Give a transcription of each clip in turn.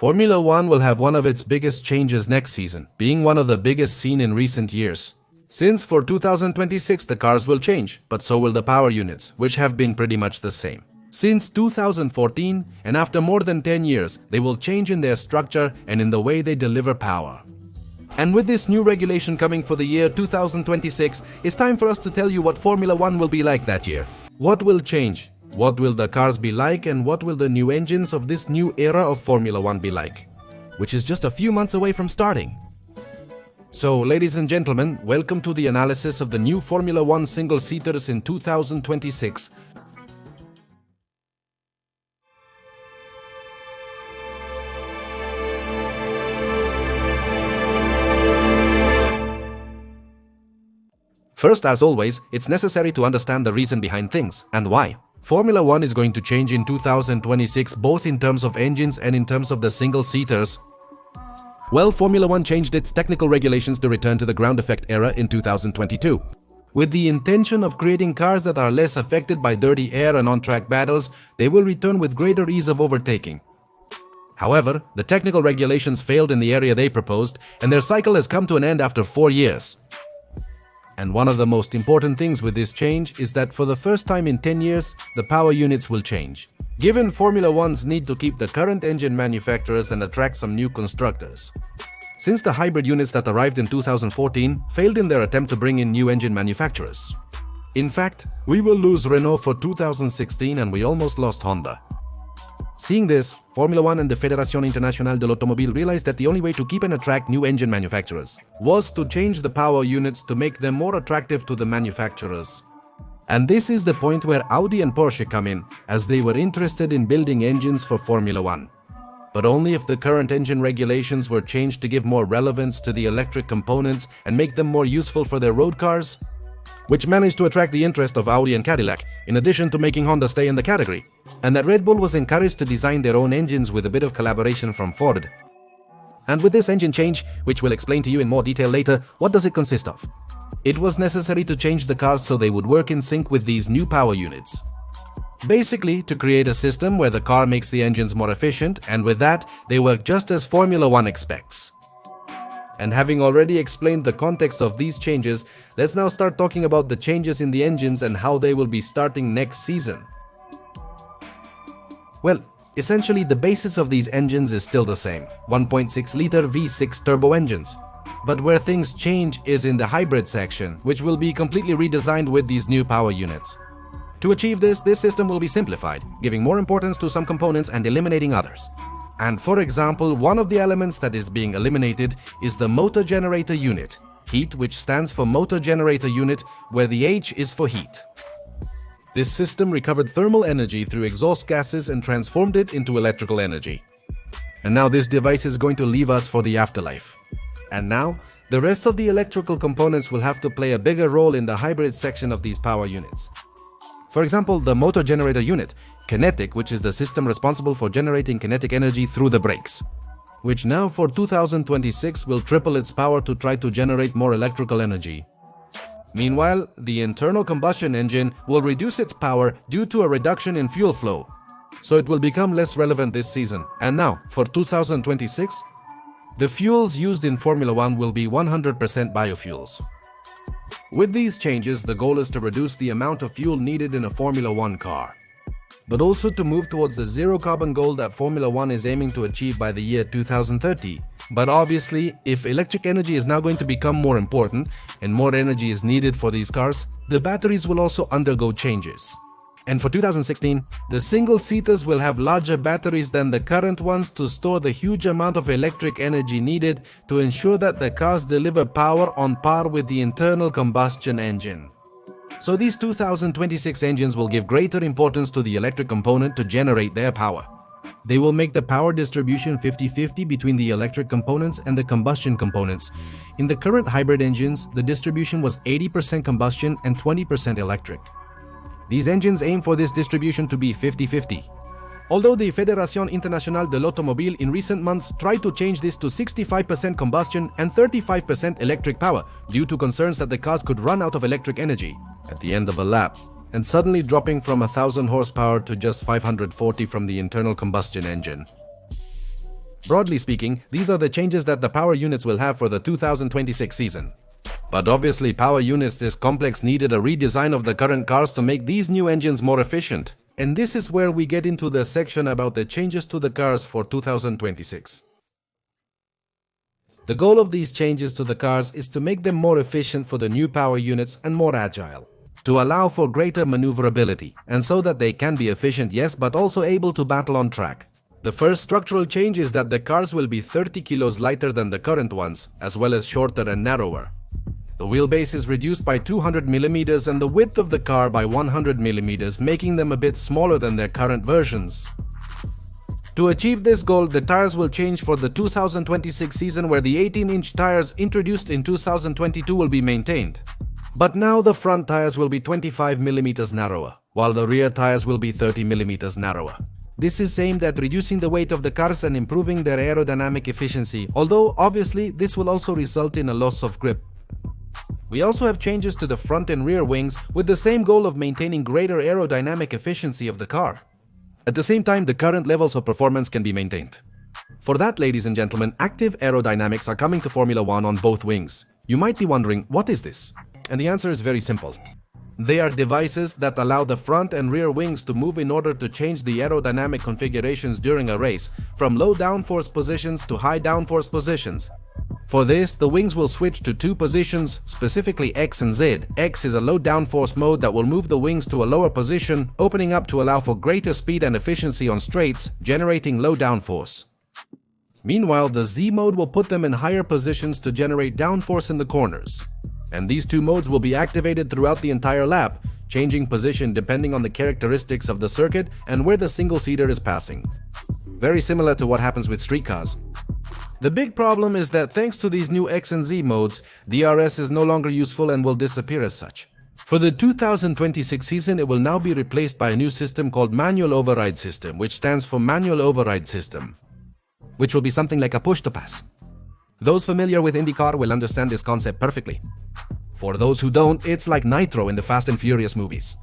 Formula One will have one of its biggest changes next season, being one of the biggest seen in recent years. Since for 2026 the cars will change, but so will the power units, which have been pretty much the same. Since 2014, and after more than 10 years, they will change in their structure and in the way they deliver power. And with this new regulation coming for the year 2026, it's time for us to tell you what Formula One will be like that year. What will change? What will the cars be like, and what will the new engines of this new era of Formula One be like? Which is just a few months away from starting. So, ladies and gentlemen, welcome to the analysis of the new Formula One single-seaters in 2026. First, as always, it's necessary to understand the reason behind things and why. Formula One is going to change in 2026 both in terms of engines and in terms of the single-seaters. Well, Formula One changed its technical regulations to return to the ground effect era in 2022. With the intention of creating cars that are less affected by dirty air and on-track battles, they will return with greater ease of overtaking. However, the technical regulations failed in the area they proposed, and their cycle has come to an end after 4 years. And one of the most important things with this change is that for the first time in 10 years, the power units will change. Given Formula One's need to keep the current engine manufacturers and attract some new constructors. Since the hybrid units that arrived in 2014 failed in their attempt to bring in new engine manufacturers. In fact, we will lose Renault for 2016 and we almost lost Honda. Seeing this, Formula One and the Fédération Internationale de l'Automobile realized that the only way to keep and attract new engine manufacturers was to change the power units to make them more attractive to the manufacturers. And this is the point where Audi and Porsche come in, as they were interested in building engines for Formula One. But only if the current engine regulations were changed to give more relevance to the electric components and make them more useful for their road cars, which managed to attract the interest of Audi and Cadillac, in addition to making Honda stay in the category, and that Red Bull was encouraged to design their own engines with a bit of collaboration from Ford. And with this engine change, which we'll explain to you in more detail later, what does it consist of? It was necessary to change the cars so they would work in sync with these new power units. Basically, to create a system where the car makes the engines more efficient, and with that, they work just as Formula One expects. And having already explained the context of these changes, let's now start talking about the changes in the engines and how they will be starting next season. Well, essentially the basis of these engines is still the same, 1.6-liter V6 turbo engines. But where things change is in the hybrid section, which will be completely redesigned with these new power units. To achieve this system will be simplified, giving more importance to some components and eliminating others. And for example, one of the elements that is being eliminated is the motor generator unit, heat, which stands for motor generator unit, where the H is for heat. This system recovered thermal energy through exhaust gases and transformed it into electrical energy. And now this device is going to leave us for the afterlife. And now, the rest of the electrical components will have to play a bigger role in the hybrid section of these power units. For example, the motor generator unit, kinetic, which is the system responsible for generating kinetic energy through the brakes, which now for 2026 will triple its power to try to generate more electrical energy. Meanwhile, the internal combustion engine will reduce its power due to a reduction in fuel flow, so it will become less relevant this season. And now, for 2026, the fuels used in Formula One will be 100% biofuels. With these changes, the goal is to reduce the amount of fuel needed in a Formula One car, but also to move towards the zero-carbon goal that Formula One is aiming to achieve by the year 2030. But obviously, if electric energy is now going to become more important and more energy is needed for these cars, the batteries will also undergo changes. And for 2016, the single-seaters will have larger batteries than the current ones to store the huge amount of electric energy needed to ensure that the cars deliver power on par with the internal combustion engine. So these 2026 engines will give greater importance to the electric component to generate their power. They will make the power distribution 50-50 between the electric components and the combustion components. In the current hybrid engines, the distribution was 80% combustion and 20% electric. These engines aim for this distribution to be 50-50. Although the Fédération Internationale de l'Automobile in recent months tried to change this to 65% combustion and 35% electric power due to concerns that the cars could run out of electric energy at the end of a lap, and suddenly dropping from 1000 horsepower to just 540 from the internal combustion engine. Broadly speaking, these are the changes that the power units will have for the 2026 season. But obviously, power units this complex needed a redesign of the current cars to make these new engines more efficient. And this is where we get into the section about the changes to the cars for 2026. The goal of these changes to the cars is to make them more efficient for the new power units and more agile, to allow for greater maneuverability, and so that they can be efficient, yes, but also able to battle on track. The first structural change is that the cars will be 30 kilos lighter than the current ones, as well as shorter and narrower. The wheelbase is reduced by 200 mm and the width of the car by 100 mm, making them a bit smaller than their current versions. To achieve this goal, the tires will change for the 2026 season, where the 18-inch tires introduced in 2022 will be maintained. But now the front tires will be 25 mm narrower, while the rear tires will be 30 mm narrower. This is aimed at reducing the weight of the cars and improving their aerodynamic efficiency, although obviously this will also result in a loss of grip. We also have changes to the front and rear wings with the same goal of maintaining greater aerodynamic efficiency of the car. At the same time, the current levels of performance can be maintained. For that, ladies and gentlemen, active aerodynamics are coming to Formula 1 on both wings. You might be wondering, what is this? And the answer is very simple. They are devices that allow the front and rear wings to move in order to change the aerodynamic configurations during a race, from low downforce positions to high downforce positions. For this, the wings will switch to two positions, specifically X and Z. X is a low downforce mode that will move the wings to a lower position, opening up to allow for greater speed and efficiency on straights, generating low downforce. Meanwhile, the Z mode will put them in higher positions to generate downforce in the corners. And these two modes will be activated throughout the entire lap, changing position depending on the characteristics of the circuit and where the single-seater is passing. Very similar to what happens with street cars. The big problem is that thanks to these new X and Z modes, DRS is no longer useful and will disappear as such. For the 2026 season, it will now be replaced by a new system called Manual Override System, which stands for Manual Override System, which will be something like a push-to-pass. Those familiar with IndyCar will understand this concept perfectly. For those who don't, it's like Nitro in the Fast and Furious movies.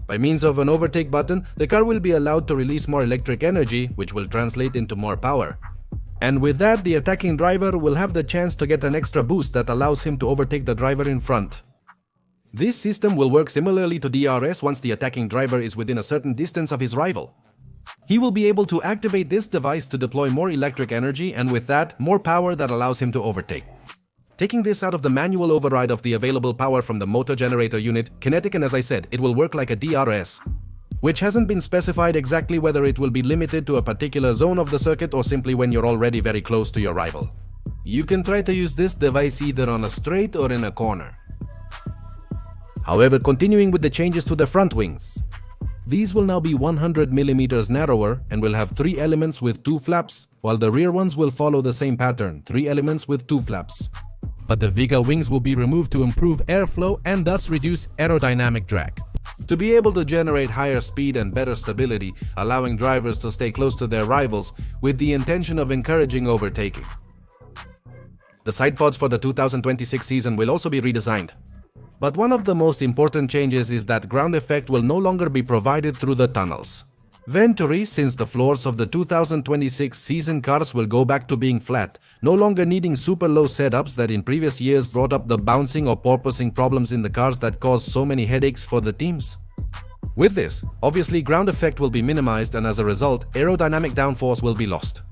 By means of an overtake button, the car will be allowed to release more electric energy, which will translate into more power. And with that, the attacking driver will have the chance to get an extra boost that allows him to overtake the driver in front. This system will work similarly to DRS once the attacking driver is within a certain distance of his rival. He will be able to activate this device to deploy more electric energy and with that, more power that allows him to overtake. Taking this out of the manual override of the available power from the motor generator unit, kinetic, and as I said, it will work like a DRS, which hasn't been specified exactly whether it will be limited to a particular zone of the circuit or simply when you're already very close to your rival. You can try to use this device either on a straight or in a corner. However, continuing with the changes to the front wings. These will now be 100 mm narrower and will have 3 elements with 2 flaps, while the rear ones will follow the same pattern, 3 elements with 2 flaps. But the Vega wings will be removed to improve airflow and thus reduce aerodynamic drag, to be able to generate higher speed and better stability, allowing drivers to stay close to their rivals with the intention of encouraging overtaking. The side pods for the 2026 season will also be redesigned. But one of the most important changes is that ground effect will no longer be provided through the tunnels. Venturi, since the floors of the 2026 season cars will go back to being flat, no longer needing super low setups that in previous years brought up the bouncing or porpoising problems in the cars that caused so many headaches for the teams. With this, obviously ground effect will be minimized and as a result, aerodynamic downforce will be lost.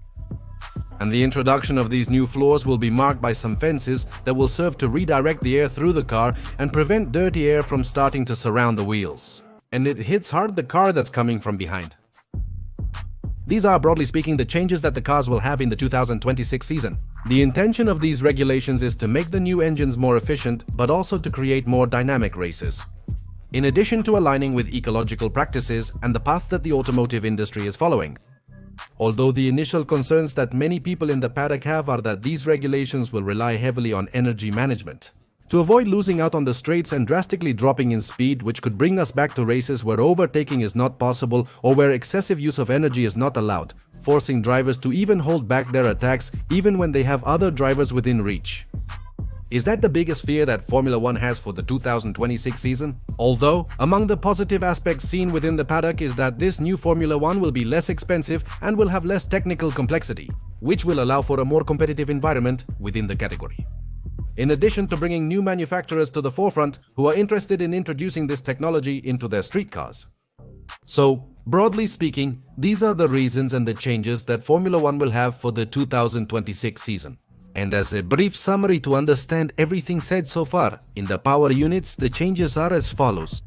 And the introduction of these new floors will be marked by some fences that will serve to redirect the air through the car and prevent dirty air from starting to surround the wheels. And it hits hard the car that's coming from behind. These are, broadly speaking, the changes that the cars will have in the 2026 season. The intention of these regulations is to make the new engines more efficient, but also to create more dynamic races. In addition to aligning with ecological practices and the path that the automotive industry is following. Although the initial concerns that many people in the paddock have are that these regulations will rely heavily on energy management, to avoid losing out on the straights and drastically dropping in speed, which could bring us back to races where overtaking is not possible or where excessive use of energy is not allowed, forcing drivers to even hold back their attacks even when they have other drivers within reach. Is that the biggest fear that Formula One has for the 2026 season? Although, among the positive aspects seen within the paddock is that this new Formula One will be less expensive and will have less technical complexity, which will allow for a more competitive environment within the category. In addition to bringing new manufacturers to the forefront who are interested in introducing this technology into their street cars. So, broadly speaking, these are the reasons and the changes that Formula One will have for the 2026 season. And as a brief summary to understand everything said so far, in the power units the changes are as follows.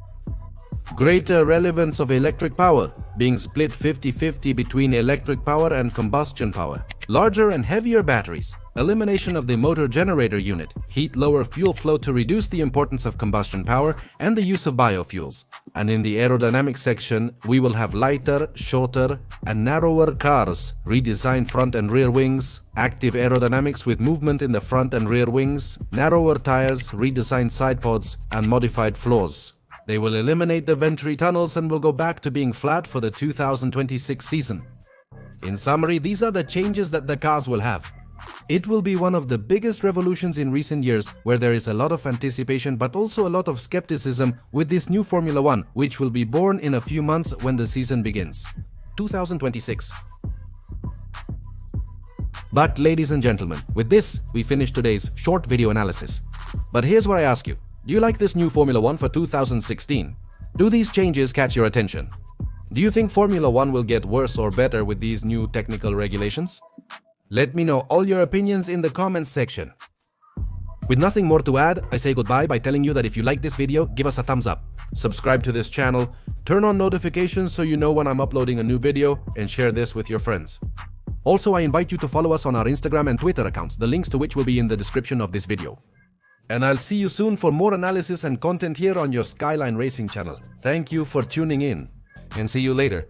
Greater relevance of electric power, being split 50-50 between electric power and combustion power. Larger and heavier batteries. Elimination of the motor generator unit. Heat lower fuel flow to reduce the importance of combustion power and the use of biofuels. And in the aerodynamic section, we will have lighter, shorter and narrower cars. Redesigned front and rear wings. Active aerodynamics with movement in the front and rear wings. Narrower tires, redesigned side pods and modified floors. They will eliminate the venturi tunnels and will go back to being flat for the 2026 season. In summary, these are the changes that the cars will have. It will be one of the biggest revolutions in recent years where there is a lot of anticipation but also a lot of skepticism with this new Formula One, which will be born in a few months when the season begins. 2026. But ladies and gentlemen, with this, we finish today's short video analysis. But here's what I ask you. Do you like this new Formula One for 2016? Do these changes catch your attention? Do you think Formula One will get worse or better with these new technical regulations? Let me know all your opinions in the comments section. With nothing more to add, I say goodbye by telling you that if you like this video, give us a thumbs up, subscribe to this channel, turn on notifications so you know when I'm uploading a new video, and share this with your friends. Also, I invite you to follow us on our Instagram and Twitter accounts, the links to which will be in the description of this video. And I'll see you soon for more analysis and content here on your Skyline Racing channel. Thank you for tuning in, and see you later.